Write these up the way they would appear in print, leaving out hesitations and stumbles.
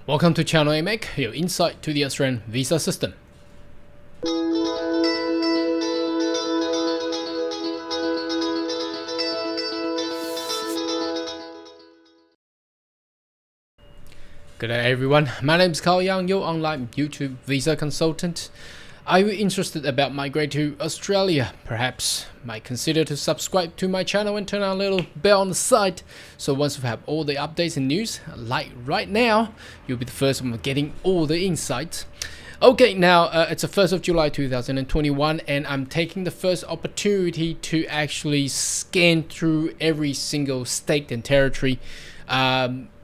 Welcome to Channel AMEC, your insight to the Australian visa system. Good day everyone, my name is Carl Young, your online YouTube visa consultant. Are you interested about migrating to Australia? Perhaps might consider to subscribe to my channel and turn on a little bell on the side, so once we have all the updates and news, like right now, you'll be the first one getting all the insights. Okay, now it's the 1st of July 2021 and I'm taking the first opportunity to actually scan through every single state and territory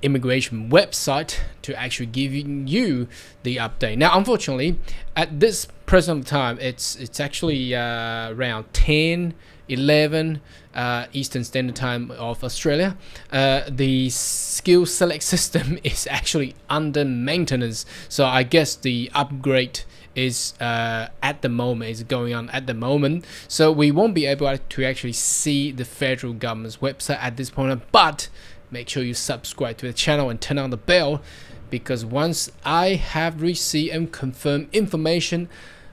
immigration website to actually give you the update. Now unfortunately at this present time it's actually around 10:11 Eastern Standard Time of Australia. The skill select system is actually under maintenance, so I guess the upgrade is at the moment is going on at the moment, so we won't be able to actually see the federal government's website at this point, but make sure you subscribe to the channel and turn on the bell, because once I have received and confirmed information,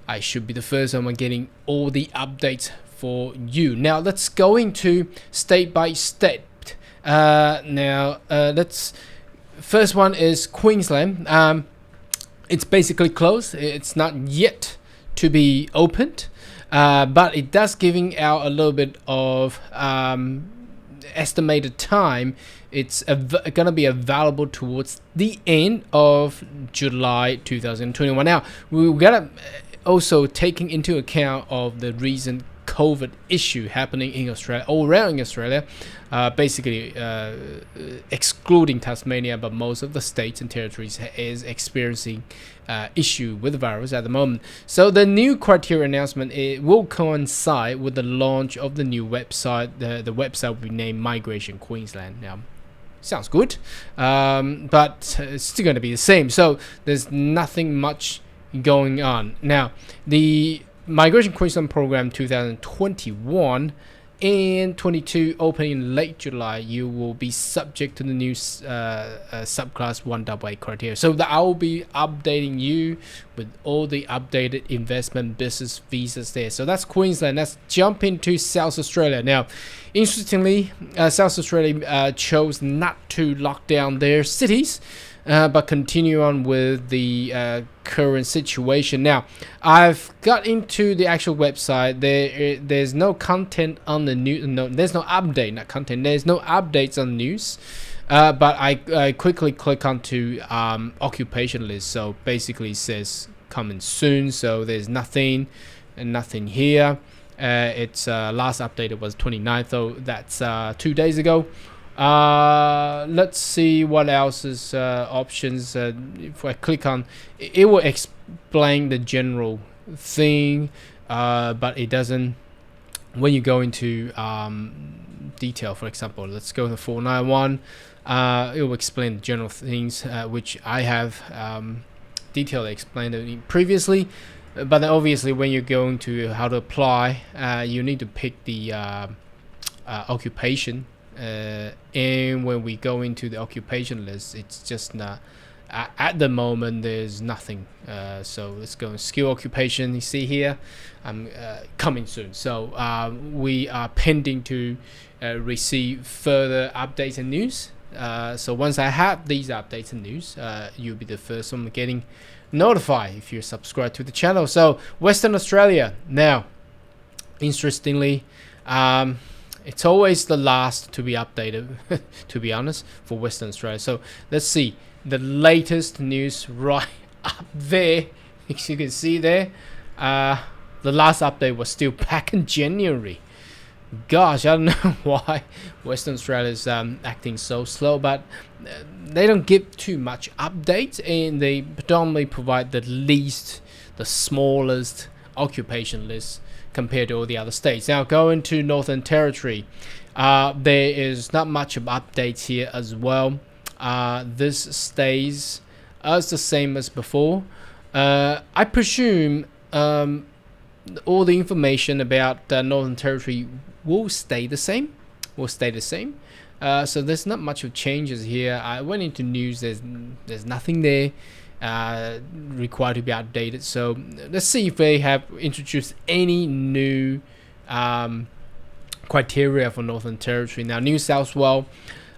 I should be the first one getting all the updates for you. Now let's go into state by state. Let's first one is Queensland. It's basically closed. It's not yet to be opened, but it does giving out a little bit of estimated time. It's gonna be available towards the end of July 2021. Now we're gonna also taking into account of the recent COVID issue happening in Australia, all around Australia, basically excluding Tasmania, but most of the states and territories is experiencing issue with the virus at the moment. So the new criteria announcement, it will coincide with the launch of the new website. The website will be named Migration Queensland. Now sounds good, but it's still going to be the same, so there's nothing much going on. Now the Migration Queensland program 2021 and 22 opening in late July, you will be subject to the new subclass 1AA criteria. So that I will be updating you with all the updated investment business visas there. So that's Queensland. Let's jump into South Australia. Now, interestingly, South Australia chose not to lock down their cities, but continue on with the current situation. Now I've got into the actual website. There's no content on the news. No, there's no update, not content. There's no updates on news, but I quickly click onto occupation list. So basically it says coming soon, so there's nothing here. It's last updated was 29th, so that's 2 days ago. Let's see what else is options. If I click on it, will explain the general thing, but it doesn't when you go into detail. For example, let's go to 491. It will explain the general things, which I have detailed explained previously, but then obviously when you're going to how to apply, you need to pick the occupation. And when we go into the occupation list, it's just not at the moment there's nothing, so let's go in skill occupation. You see here I'm coming soon, so we are pending to receive further updates and news. So once I have these updates and news, you'll be the first one getting notified if you're subscribed to the channel. So Western Australia, now interestingly, it's always the last to be updated, to be honest, for Western Australia. So let's see the latest news right up there. As you can see there, the last update was still back in January. Gosh, I don't know why Western Australia is acting so slow, but they don't give too much updates, and they predominantly provide the smallest occupation list compared to all the other states. Now going to Northern Territory, there is not much of updates here as well. This stays as the same as before. I presume all the information about Northern Territory will stay the same. So there's not much of changes here. I went into news. There's nothing there required to be updated. So let's see if they have introduced any new criteria for Northern Territory. Now, New South Wales,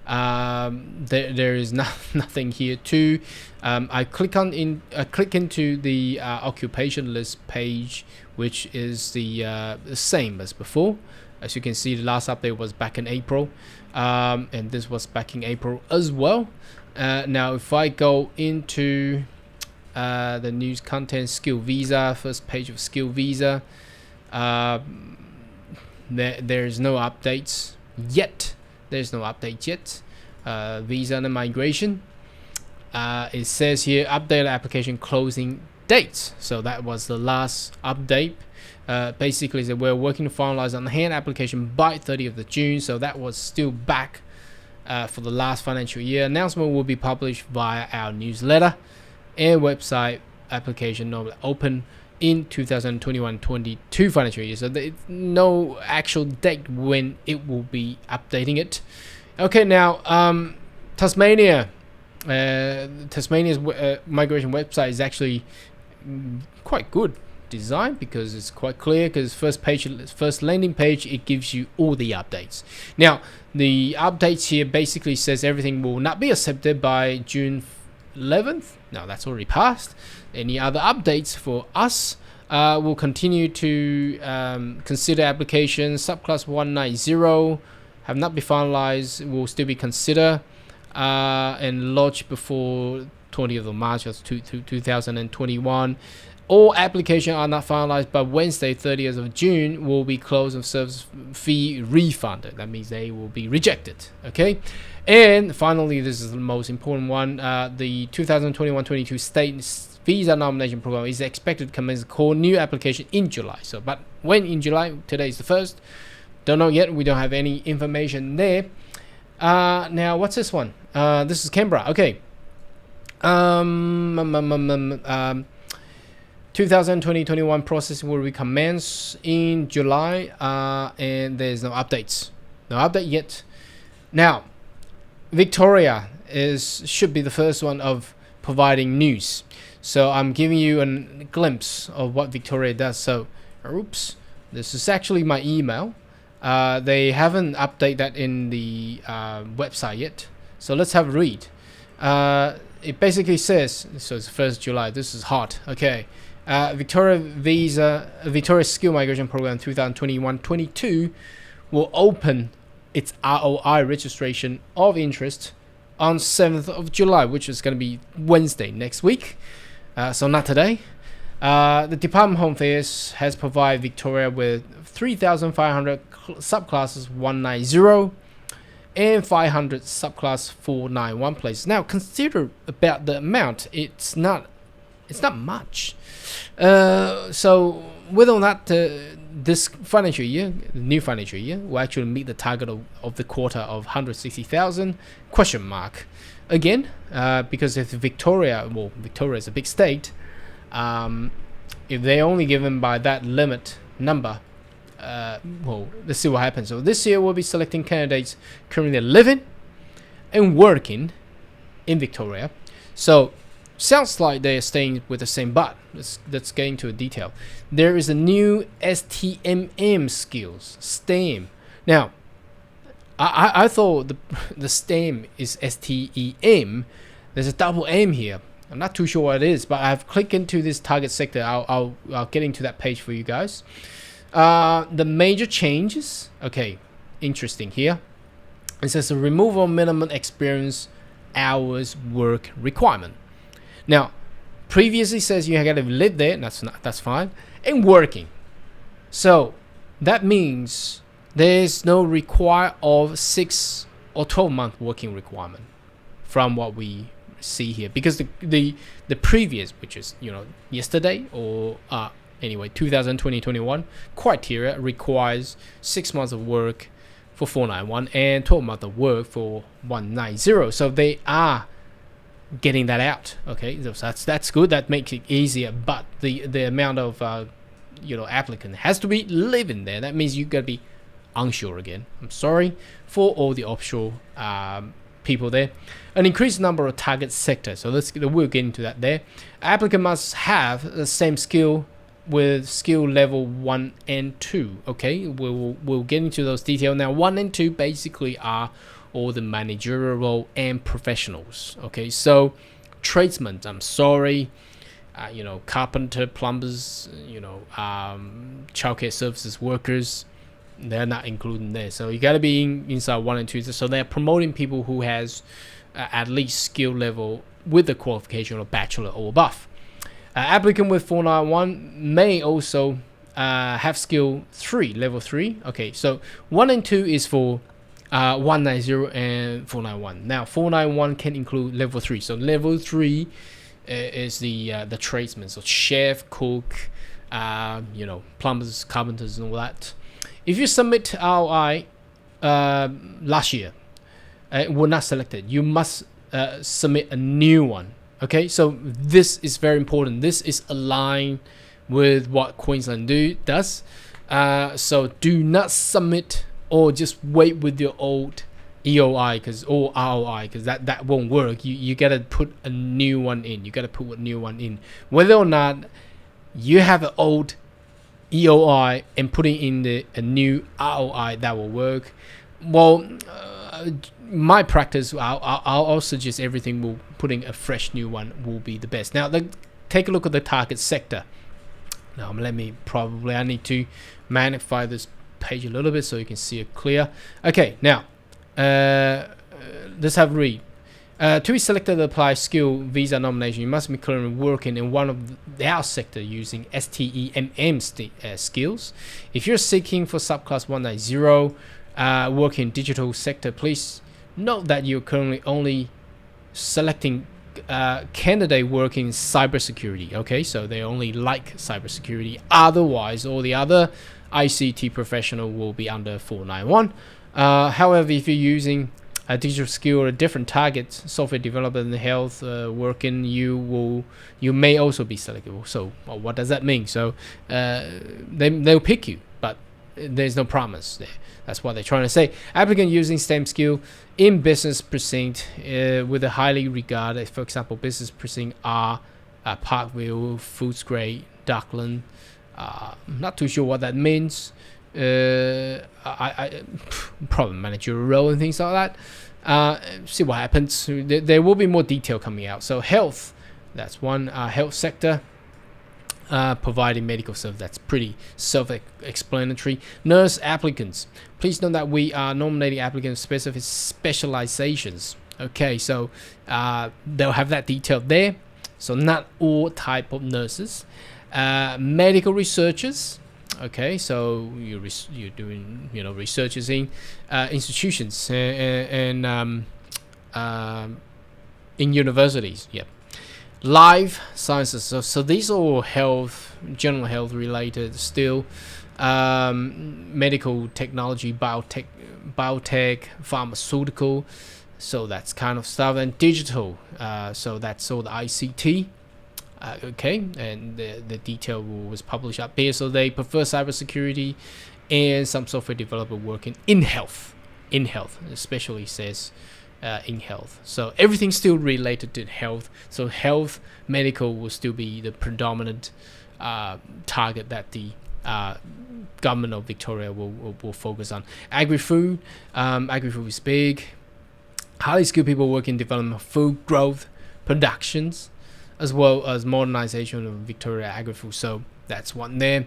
there is nothing here too. I click into the occupation list page, which is the same as before. As you can see, the last update was back in April, and this was back in April as well. Now, if I go into the news content, skill visa, first page of skill visa, there's no updates yet. There's no update yet. Visa and migration. It says here update application closing dates. So that was the last update. Basically, that we're working to finalize on hand application by 30th of June. So that was still back for the last financial year. Announcement will be published via our newsletter and website. Application normally open in 2021-22 financial year. So there's no actual date when it will be updating it. Okay, now Tasmania. Tasmania's migration website is actually quite good design because it's quite clear. Because first landing page, it gives you all the updates. Now the updates here basically says everything will not be accepted by June 11th. Now that's already passed. Any other updates for us? We'll continue to consider applications. Subclass 190 have not been finalized. Will still be considered and lodged before 20th of March of 2021. All applications are not finalized by Wednesday, 30th of June, will be closed and service fee refunded. That means they will be rejected. Okay. And finally, this is the most important one. The 2021-22 state visa nomination program is expected to commence call new application in July. So, but when in July? Today is the 1st. Don't know yet. We don't have any information there. Now, what's this one? This is Canberra. Okay. 2020-21 process will recommence in July, and there's no updates. No update yet. Now, Victoria should be the first one of providing news. So I'm giving you a glimpse of what Victoria does. So, oops, this is actually my email. They haven't updated that in the website yet. So let's have a read. It basically says, so it's 1st July. This is hot. Okay. Victoria Skill Migration Program 2021-22 will open its ROI registration of interest on 7th of July, which is going to be Wednesday next week. So not today. The Department of Home Affairs has provided Victoria with 3,500 subclasses 190 and 500 subclass 491 places. Now consider about the amount. It's not much. So with all that, this financial year, the new financial year, will actually meet the target of the quarter of 160,000 ? Again, because if Victoria is a big state, if they're only given by that limit number, let's see what happens. So this year we'll be selecting candidates currently living and working in Victoria. So sounds like they're staying with the same, but let's get into a detail. There is a new STEM skills, STEM. Now, I thought the STEM is STEM. There's a double M here. I'm not too sure what it is, but I've clicked into this target sector. I'll get into that page for you guys. The major changes. Okay, interesting here. It says a removal minimum experience hours work requirement. Now, previously says you got to live there. That's fine. And working. So that means there's no require of 6 or 12-month working requirement from what we see here, because the previous, which is yesterday or anyway 2020-21 criteria requires 6 months of work for 491 and 12 months of work for 190. So they are getting that out. Okay, so that's good. That makes it easier. But the amount of applicant has to be living there. That means you got to be onshore again. I'm sorry for all the offshore people there. An increased number of target sectors. So we'll get into that there. Applicant must have the same skill with skill level 1 and 2. Okay, we'll get into those details now. 1 and 2 basically are all the managerial role and professionals. Okay, so tradesmen, I'm sorry, carpenter, plumbers, childcare services workers, they're not included there. So you got to be inside 1 and 2. So they're promoting people who has at least skill level with the qualification of bachelor or above. Applicant with 491 may also have skill 3, level 3. Okay, so 1 and 2 is for 190 and 491. Now 491 can include level 3. So level 3 is the tradesmen, so chef, cook, plumbers, carpenters, and all that. If you submit ROI last year, were not selected, you must submit a new one. Okay, so this is very important. This is aligned with what Queensland does. So do not submit or just wait with your old EOI or ROI, because that won't work. You gotta put a new one in. Whether or not you have an old EOI and putting in a new ROI, that will work. Well, my practice, I'll suggest everything will putting a fresh new one will be the best. Now take a look at the target sector. Now I need to magnify this page a little bit so you can see it clear. Okay, now let's have a read. To be selected to apply skill visa nomination, you must be currently working in one of our sector using STEMM skills. If you're seeking for subclass 190, working in digital sector, please note that you're currently only selecting candidate working in cybersecurity. Okay, so they only like cybersecurity. Otherwise, all the other ICT professional will be under 491. However, if you're using a digital skill or a different target, software development, health, working, you may also be selectable. So what does that mean? So they'll pick you, but there's no promise there. That's what they're trying to say. Applicant using STEM skill in business precinct with a highly regarded, for example, business precinct are Parkville, Footscray, Dockland. Not too sure what that means. I probably managerial role and things like that. See what happens. There will be more detail coming out. So health, that's one. Health sector, providing medical service. That's pretty self-explanatory. Nurse applicants, please note that we are nominating applicants specific specializations. Okay, so they'll have that detail there. So not all type of nurses. Medical researchers. Okay, so you're doing researches in institutions and in universities. Yep. Life sciences. So these are all health, general health related still. Medical technology, biotech, pharmaceutical. So that's kind of stuff. And digital. So that's all the ICT. Okay, and the detail was published up there. So they prefer cybersecurity and some software developer working in health, especially says in health. So everything's still related to health. So health, medical will still be the predominant target that the government of Victoria will focus on. Agri-food is big. Highly skilled people work in development of food growth, productions, as well as modernization of Victoria agri-food. So that's one there.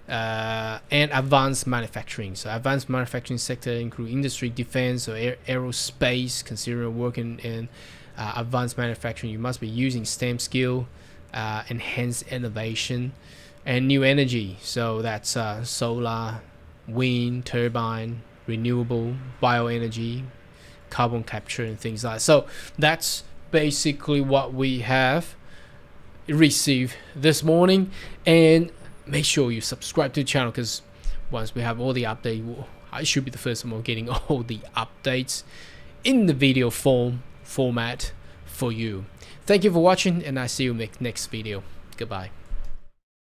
And advanced manufacturing. So advanced manufacturing sector include industry, defense, or aerospace. Considering working in advanced manufacturing, you must be using STEM skill, enhanced innovation, and new energy. So that's solar, wind, turbine, renewable, bioenergy, carbon capture, and things like that. So that's basically what we have received this morning. And make sure you subscribe to the channel, because once we have all the updates, I should be the first one getting all the updates in the video format for you. Thank you for watching, and I see you in the next video. Goodbye.